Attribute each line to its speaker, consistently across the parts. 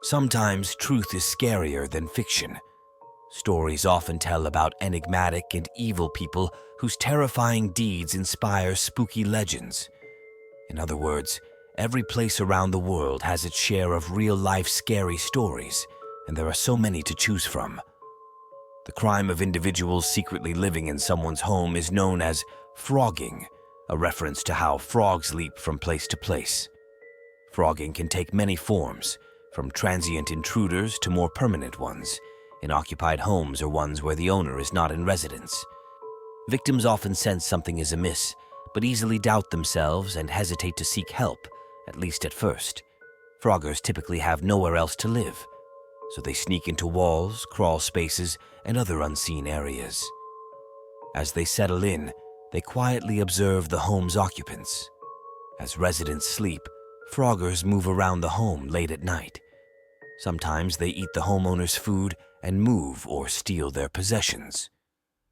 Speaker 1: Sometimes truth is scarier than fiction. Stories often tell about enigmatic and evil people whose terrifying deeds inspire spooky legends. In other words, every place around the world has its share of real-life scary stories, and there are so many to choose from. The crime of individuals secretly living in someone's home is known as phrogging, a reference to how frogs leap from place to place. Phrogging can take many forms, from transient intruders to more permanent ones, in occupied homes or ones where the owner is not in residence. Victims often sense something is amiss, but easily doubt themselves and hesitate to seek help, at least at first. Phroggers typically have nowhere else to live, so they sneak into walls, crawl spaces, and other unseen areas. As they settle in, they quietly observe the home's occupants. As residents sleep, Phroggers move around the home late at night. Sometimes they eat the homeowner's food and move or steal their possessions.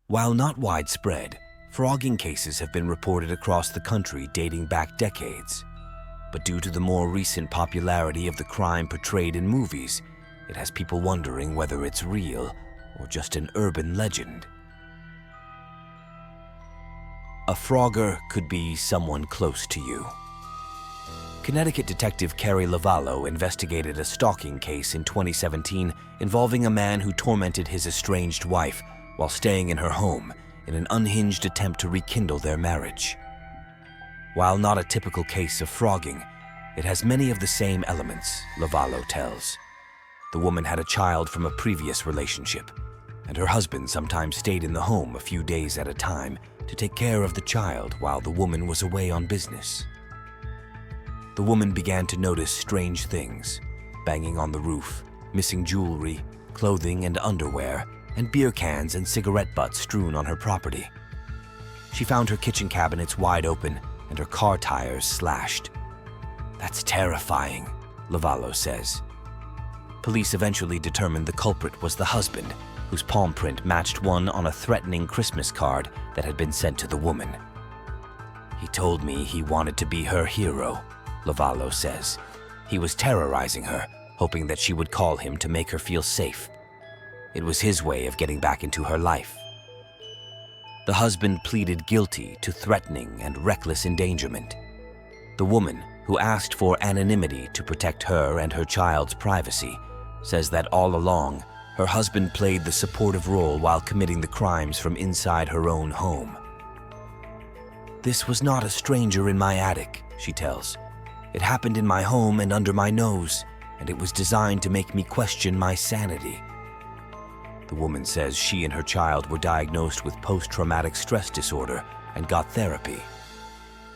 Speaker 1: While not widespread, phrogging cases have been reported across the country dating back decades. But due to the more recent popularity of the crime portrayed in movies, it has people wondering whether it's real or just an urban legend. A Phrogger could be someone close to you. Connecticut detective Carrie Lavallo investigated a stalking case in 2017 involving a man who tormented his estranged wife while staying in her home in an unhinged attempt to rekindle their marriage. While not a typical case of phrogging, it has many of the same elements, Lavallo tells. The woman had a child from a previous relationship, and her husband sometimes stayed in the home a few days at a time to take care of the child while the woman was away on business. The woman began to notice strange things: banging on the roof, missing jewelry, clothing and underwear, and beer cans and cigarette butts strewn on her property. She found her kitchen cabinets wide open and her car tires slashed. "That's terrifying," Lavallo says. Police eventually determined the culprit was the husband, whose palm print matched one on a threatening Christmas card that had been sent to the woman. "He told me he wanted to be her hero," Lavallo says. "He was terrorizing her, hoping that she would call him to make her feel safe. It was his way of getting back into her life." The husband pleaded guilty to threatening and reckless endangerment. The woman, who asked for anonymity to protect her and her child's privacy, says that all along, her husband played the supportive role while committing the crimes from inside her own home. "This was not a stranger in my attic," she tells. "It happened in my home and under my nose, and it was designed to make me question my sanity." The woman says she and her child were diagnosed with post-traumatic stress disorder and got therapy.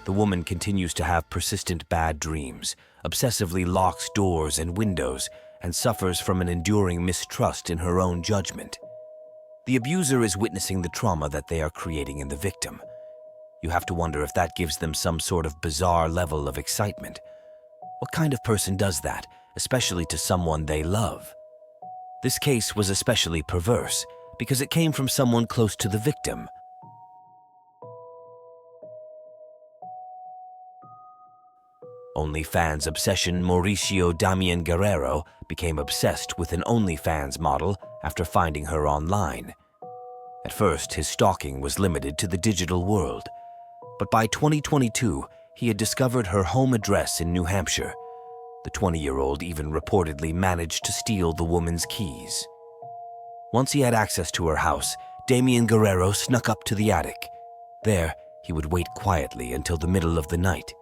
Speaker 1: The woman continues to have persistent bad dreams, obsessively locks doors and windows, and suffers from an enduring mistrust in her own judgment. The abuser is witnessing the trauma that they are creating in the victim. You have to wonder if that gives them some sort of bizarre level of excitement. What kind of person does that, especially to someone they love? This case was especially perverse because it came from someone close to the victim. OnlyFans Obsession Mauricio Damian Guerrero became obsessed with an OnlyFans model after finding her online. At first, his stalking was limited to the digital world, but by 2022, he had discovered her home address in New Hampshire. The 20-year-old even reportedly managed to steal the woman's keys. Once he had access to her house, Damian Guerrero snuck up to the attic. There, he would wait quietly until the middle of the night.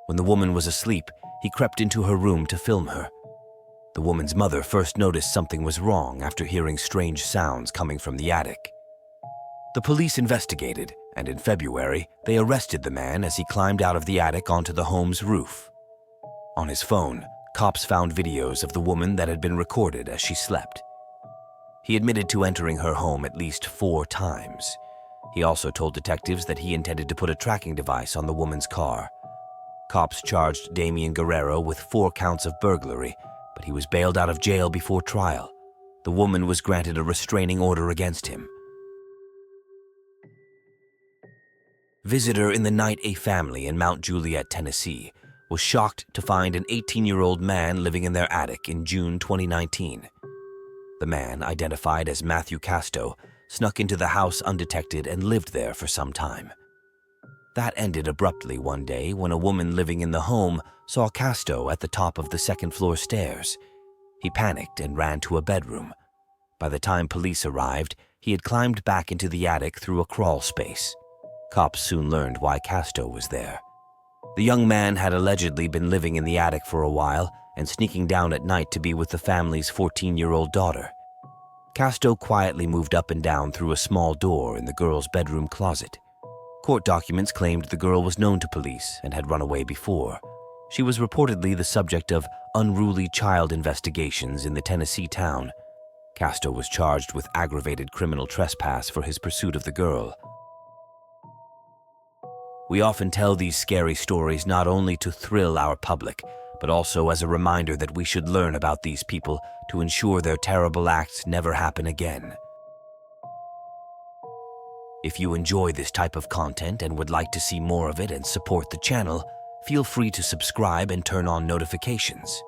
Speaker 1: When the woman was asleep, he crept into her room to film her. The woman's mother first noticed something was wrong after hearing strange sounds coming from the attic. The police investigated, and in February, they arrested the man as he climbed out of the attic onto the home's roof. On his phone, cops found videos of the woman that had been recorded as she slept. He admitted to entering her home at least 4 times. He also told detectives that he intended to put a tracking device on the woman's car. Cops charged Damian Guerrero with 4 counts of burglary, but he was bailed out of jail before trial. The woman was granted a restraining order against him. Visitor in the night a family in Mount Juliet, Tennessee, was shocked to find an 18-year-old man living in their attic in June 2019. The man, identified as Matthew Casto, snuck into the house undetected and lived there for some time. That ended abruptly one day when a woman living in the home saw Casto at the top of the second-floor stairs. He panicked and ran to a bedroom. By the time police arrived, he had climbed back into the attic through a crawl space. Cops soon learned why Casto was there. The young man had allegedly been living in the attic for a while and sneaking down at night to be with the family's 14-year-old daughter. Casto quietly moved up and down through a small door in the girl's bedroom closet. Court documents claimed the girl was known to police and had run away before. She was reportedly the subject of unruly child investigations in the Tennessee town. Casto was charged with aggravated criminal trespass for his pursuit of the girl. We often tell these scary stories not only to thrill our public, but also as a reminder that we should learn about these people to ensure their terrible acts never happen again. If you enjoy this type of content and would like to see more of it and support the channel, feel free to subscribe and turn on notifications.